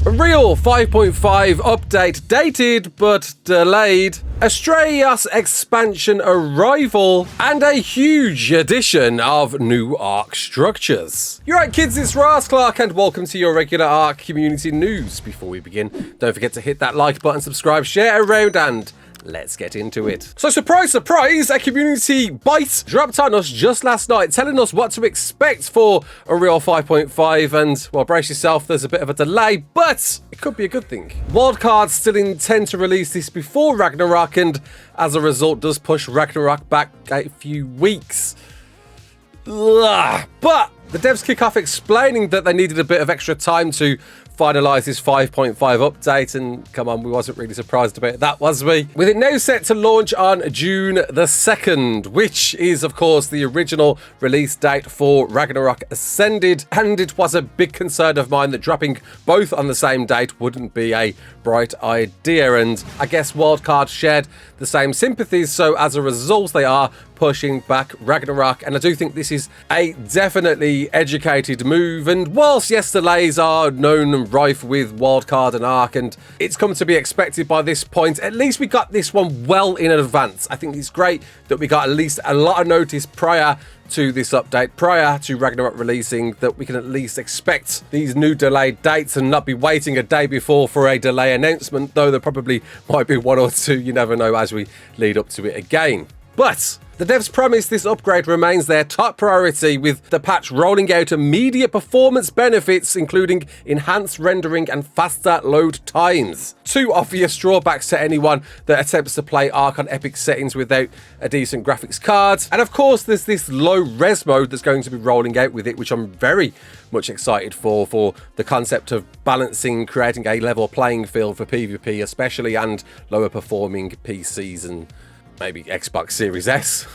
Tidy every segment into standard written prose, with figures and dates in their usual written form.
Real 5.5 update dated but delayed, Australas expansion arrival, and a huge addition of new ARK structures. You're right, kids, it's Raasclark and welcome to your regular ARK community news. Before we begin, don't forget to hit that like button, subscribe, share around, and let's get into it. So surprise, surprise, a community bite dropped on us just last night telling us what to expect for a Real 5.5 and, well, brace yourself, there's a bit of a delay, but it could be a good thing. Wildcards still intend to release this before Ragnarok and as a result does push Ragnarok back a few weeks. Ugh. But the devs kick off explaining that they needed a bit of extra time to finalise this 5.5 update, and come on, we wasn't really surprised about that, was we? With it now set to launch on June the 2nd, which is of course the original release date for Ragnarok Ascended, and it was a big concern of mine that dropping both on the same date wouldn't be a bright idea, and I guess Wildcard shared the same sympathies, so as a result they are pushing back Ragnarok, and I do think this is a definitely educated move, and whilst yes, delays are known and rife with Wildcard and ARK, and it's come to be expected by this point, at least we got this one well in advance. I think it's great that we got at least a lot of notice prior to this update, prior to Ragnarok releasing, that we can at least expect these new delayed dates and not be waiting a day before for a delay announcement, though there probably might be one or two, you never know, as we lead up to it again. But the devs promise this upgrade remains their top priority, with the patch rolling out immediate performance benefits, including enhanced rendering and faster load times. Two obvious drawbacks to anyone that attempts to play ARK on epic settings without a decent graphics card. And of course, there's this low res mode that's going to be rolling out with it, which I'm very much excited for the concept of balancing, creating a level playing field for PvP especially, and lower performing PCs and maybe Xbox Series S.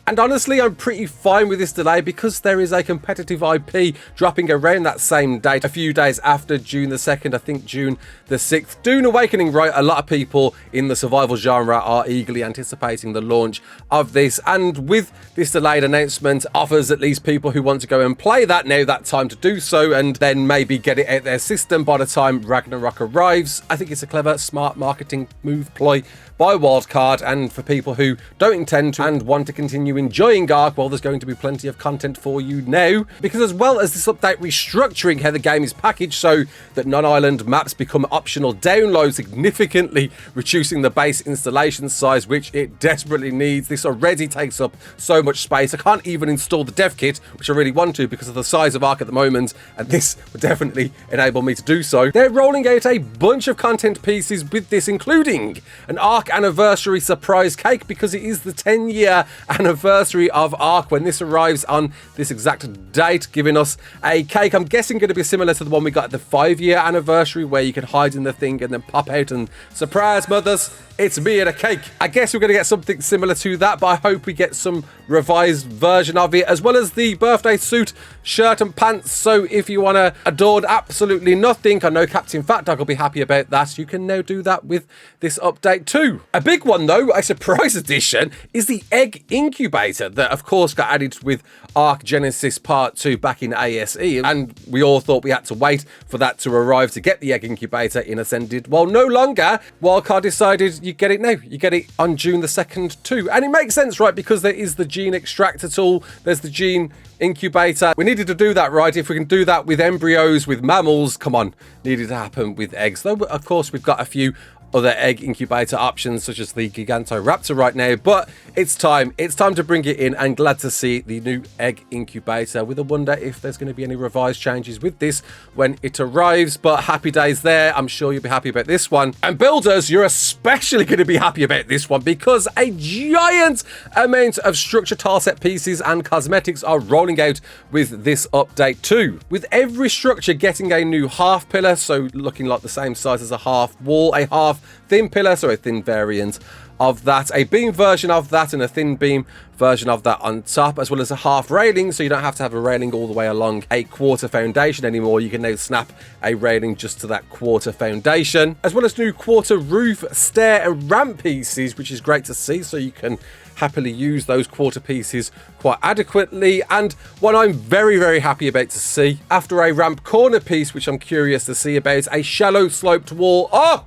And honestly, I'm pretty fine with this delay because there is a competitive IP dropping around that same date, a few days after June the 2nd, I think June the 6th. Dune Awakening, right? A lot of people in the survival genre are eagerly anticipating the launch of this. And with this delayed announcement, offers at least people who want to go and play that now that time to do so, and then maybe get it out their system by the time Ragnarok arrives. I think it's a clever, smart marketing move ploy by Wildcard, and for people who don't intend to and want to continue enjoying ARK, well, there's going to be plenty of content for you now, because as well as this update restructuring how the game is packaged so that non-island maps become optional download, significantly reducing the base installation size, which it desperately needs. This already takes up so much space. I can't even install the dev kit, which I really want to because of the size of ARK at the moment, and this would definitely enable me to do so. They're rolling out a bunch of content pieces with this, including an ARK anniversary surprise cake, because it is the 10-year anniversary of ARK when this arrives on this exact date, giving us a cake I'm guessing going to be similar to the one we got at the 5-year anniversary, where you can hide in the thing and then pop out and surprise mothers, it's me and a cake. I guess we're going to get something similar to that, but I hope we get some revised version of it, as well as the birthday suit, shirt and pants. So if you want to adorn absolutely nothing, I know Captain Fat Dog will be happy about that. You can now do that with this update too. A big one though, a surprise addition, is the Egg Incubator that of course got added with ARK Genesis Part 2 back in ASE, and we all thought we had to wait for that to arrive to get the Egg Incubator in Ascended. Well, no longer. Wildcard decided you get it now. You get it on June the 2nd too. And it makes sense, right? Because there is the gene extractor tool, there's the gene incubator. We needed to do that, right? If we can do that with embryos, with mammals, come on, needed to happen with eggs. Though, of course, we've got a few other egg incubator options such as the Gigantoraptor right now, but it's time to bring it in, and glad to see the new egg incubator, with a wonder if there's going to be any revised changes with this when it arrives. But happy days there. I'm sure you'll be happy about this one, and builders, you're especially going to be happy about this one, because a giant amount of structure tile set pieces and cosmetics are rolling out with this update too, with every structure getting a new half pillar, so looking like the same size as a half wall, a half thin pillar, so a thin variant of that, a beam version of that, and a thin beam version of that on top, as well as a half railing, so you don't have to have a railing all the way along a quarter foundation anymore. You can now snap a railing just to that quarter foundation, as well as new quarter roof, stair and ramp pieces, which is great to see, so you can happily use those quarter pieces quite adequately. And what I'm very, very happy about to see, after a ramp corner piece, which I'm curious to see about, a shallow sloped wall. Oh,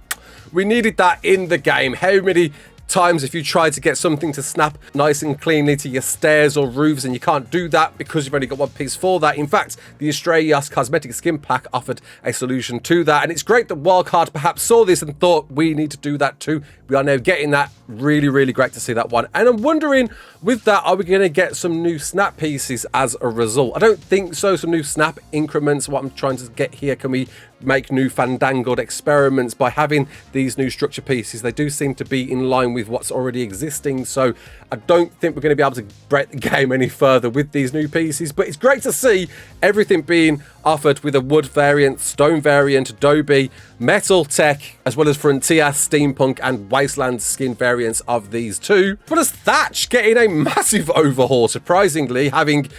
we needed that in the game. How many times if you try to get something to snap nice and cleanly to your stairs or roofs and you can't do that because you've only got one piece for that? In fact, the Australas cosmetic skin pack offered a solution to that, and it's great that Wildcard perhaps saw this and thought we need to do that too. We are now getting that. Really, really great to see that one. And I'm wondering, with that, are we going to get some new snap pieces as a result? I don't think so. Some new snap increments. What I'm trying to get here, can we make new fandangled experiments by having these new structure pieces? They do seem to be in line with what's already existing, so I don't think we're going to be able to break the game any further with these new pieces. But it's great to see everything being offered with a wood variant, stone variant, adobe, metal tech, as well as frontier, steampunk and wasteland skin variants of these two. But as Thatch getting a massive overhaul, surprisingly, having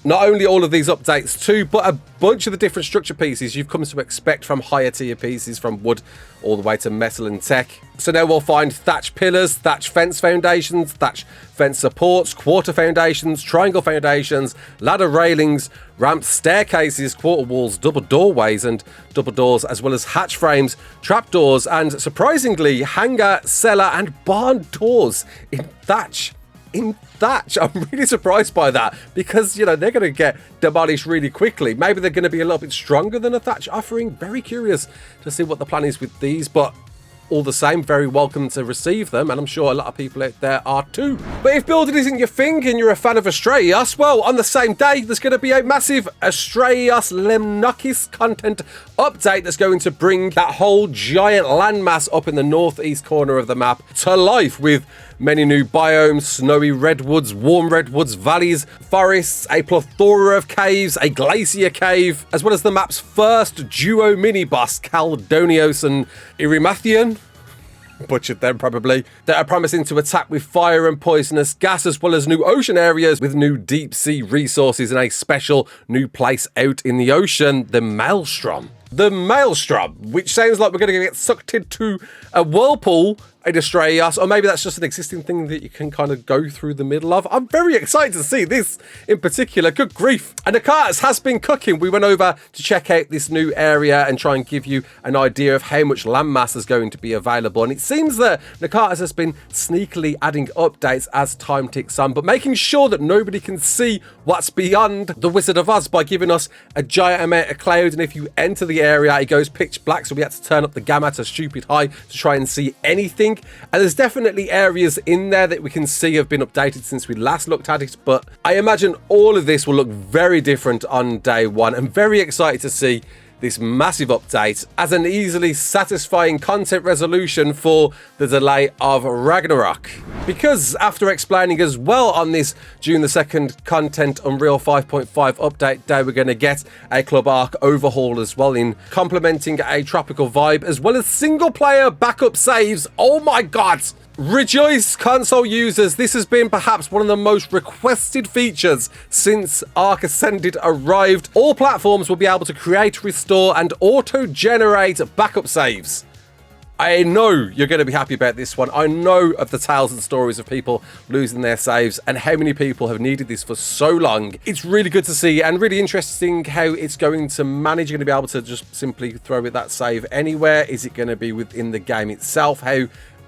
not only all of these updates too, but a bunch of the different structure pieces you've come to expect from higher tier pieces, from wood all the way to metal and tech. So now we'll find thatch pillars, thatch fence foundations, thatch fence supports, quarter foundations, triangle foundations, ladder railings, ramps, staircases, quarter walls, double doorways and double doors, as well as hatch frames, trapdoors, and surprisingly, hangar, cellar and barn doors in thatch. I'm really surprised by that, because, you know, they're going to get demolished really quickly. Maybe they're going to be a little bit stronger than a thatch offering. Very curious to see what the plan is with these, but all the same, very welcome to receive them, and I'm sure a lot of people out there are too. But if building isn't your thing and you're a fan of Australas, well, on the same day, there's going to be a massive Australas Lemnokis content update that's going to bring that whole giant landmass up in the northeast corner of the map to life, with many new biomes, snowy redwoods, warm redwoods, valleys, forests, a plethora of caves, a glacier cave, as well as the map's first duo mini-boss, Caldonios and Irimathian, butchered them probably, that are promising to attack with fire and poisonous gas, as well as new ocean areas with new deep sea resources and a special new place out in the ocean, the Maelstrom. The Maelstrom, which sounds like we're going to get sucked into a whirlpool in Australas, or maybe that's just an existing thing that you can kind of go through the middle of. I'm very excited to see this in particular. Good grief. And ARK has been cooking. We went over to check out this new area and try and give you an idea of how much landmass is going to be available. And it seems that ARK has been sneakily adding updates as time ticks on, but making sure that nobody can see what's beyond the Wizard of Oz by giving us a giant amount of cloud. And if you enter the area, it goes pitch black, so we had to turn up the gamma to stupid high to try and see anything. And there's definitely areas in there that we can see have been updated since we last looked at it, but I imagine all of this will look very different on day one. I'm very excited to see this massive update as an easily satisfying content resolution for the delay of Ragnarok. Because after explaining as well on this June the 2nd content Unreal 5.5 update day, we're going to get a Club ARK overhaul as well, in complementing a tropical vibe, as well as single player backup saves. Oh my god! Rejoice, console users, this has been perhaps one of the most requested features since ARK Ascended arrived. All platforms will be able to create, restore and auto-generate backup saves. I know you're going to be happy about this one. I know of the tales and stories of people losing their saves and how many people have needed this for so long. It's really good to see, and really interesting how it's going to manage. You're going to be able to just simply throw it that save anywhere. Is it going to be within the game itself?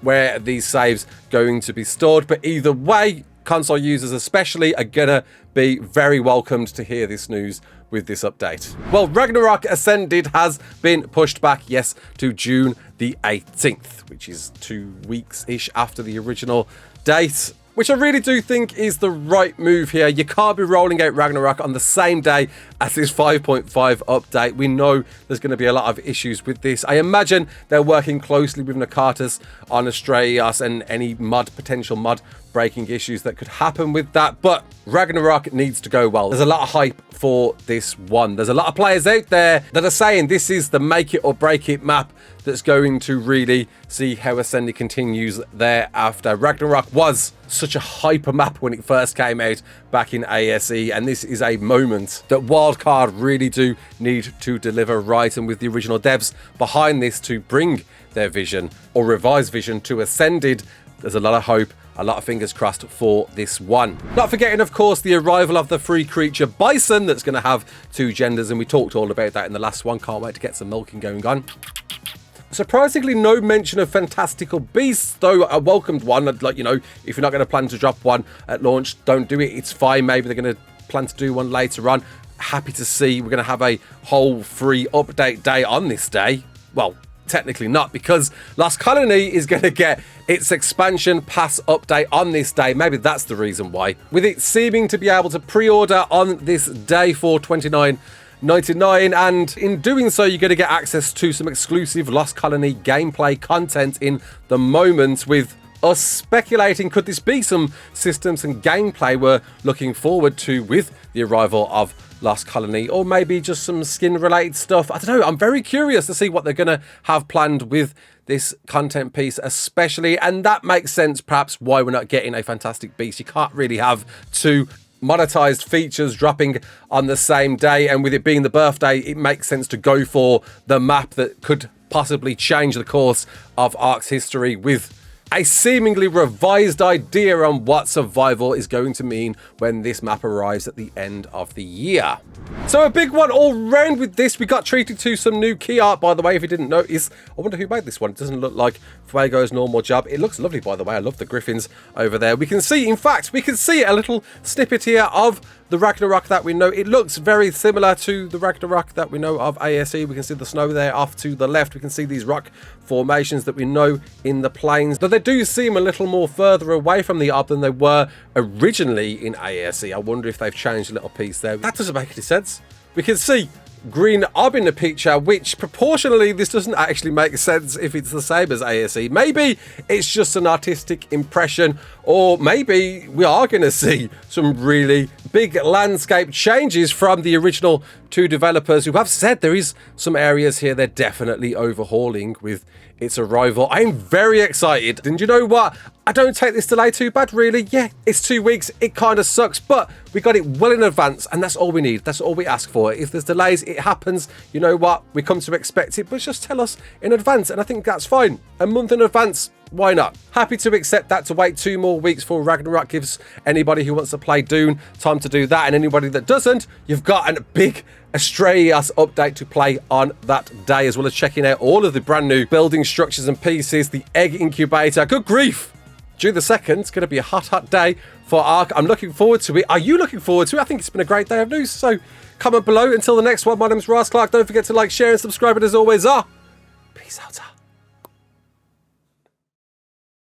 Where are these saves going to be stored? But either way, console users especially are gonna be very welcomed to hear this news with this update. Well, Ragnarok Ascended has been pushed back, yes, to June the 18th, which is 2 weeks-ish after the original date. which I really do think is the right move here. You can't be rolling out Ragnarok on the same day as this 5.5 update. We know there's going to be a lot of issues with this. I imagine they're working closely with Nakatas on Australas and any potential mod breaking issues that could happen with that, but Ragnarok needs to go well. There's a lot of hype for this one. There's a lot of players out there that are saying this is the make it or break it map that's going to really see how Ascended continues thereafter. Ragnarok was such a hyper map when it first came out back in ASE, and this is a moment that Wildcard really do need to deliver right, and with the original devs behind this to bring their vision or revised vision to Ascended, there's a lot of hope, a lot of fingers crossed for this one. Not forgetting, of course, the arrival of the free creature Bison that's going to have 2 genders, and we talked all about that in the last one. Can't wait to get some milking going on. Surprisingly, no mention of Fantastical Beasts, though a welcomed one. Like, you know, if you're not going to plan to drop one at launch, don't do it. It's fine. Maybe they're going to plan to do one later on. Happy to see we're going to have a whole free update day on this day. Well, technically not, because Lost Colony is going to get its expansion pass update on this day. Maybe that's the reason why. With it seeming to be able to pre-order on this day for $29.99, and in doing so you're going to get access to some exclusive Lost Colony gameplay content in the moment, with us speculating could this be some systems and gameplay we're looking forward to with the arrival of Lost Colony, or maybe just some skin related stuff. I don't know. I'm very curious to see what they're going to have planned with this content piece especially, and that makes sense perhaps why we're not getting a Fantastic Beast. You can't really have 2 monetized features dropping on the same day, and with it being the birthday, it makes sense to go for the map that could possibly change the course of ARK's history, with a seemingly revised idea on what survival is going to mean when this map arrives at the end of the year. So a big one all round with this. We got treated to some new key art, by the way, if you didn't notice. I wonder who made this one. It doesn't look like Fuego's normal job. It looks lovely, by the way. I love the griffins over there. We can see, in fact, we can see a little snippet here of the Ragnarok that we know. It looks very similar to the Ragnarok that we know of ASE. We can see the snow there off to the left. We can see these rock formations that we know in the plains, though they do seem a little more further away from the Ob than they were originally in ASE. I wonder if they've changed a little piece there. That doesn't make any sense. We can see green Ob in the picture, which proportionally this doesn't actually make sense if it's the same as ASE. Maybe it's just an artistic impression, or maybe we are going to see some really big landscape changes from the original 2 developers who have said there is some areas here they're definitely overhauling with its arrival. I'm very excited, and you know what? I don't take this delay too bad, really. Yeah, it's 2 weeks. It kind of sucks, but we got it well in advance, and that's all we need. That's all we ask for. If there's delays, it happens. You know what? We come to expect it, but just tell us in advance, and I think that's fine. A month in advance, why not? Happy to accept that. To wait 2 more weeks for Ragnarok gives anybody who wants to play Dune time to do that, and anybody that doesn't, you've got a big Australas update to play on that day, as well as checking out all of the brand new building structures and pieces, the egg incubator. Good grief! June the 2nd, it's going to be a hot day for ARK. I'm looking forward to it. Are you looking forward to it? I think it's been a great day of news. So comment below. Until the next one, my name is Raasclark. Don't forget to like, share, and subscribe. And as always, peace out.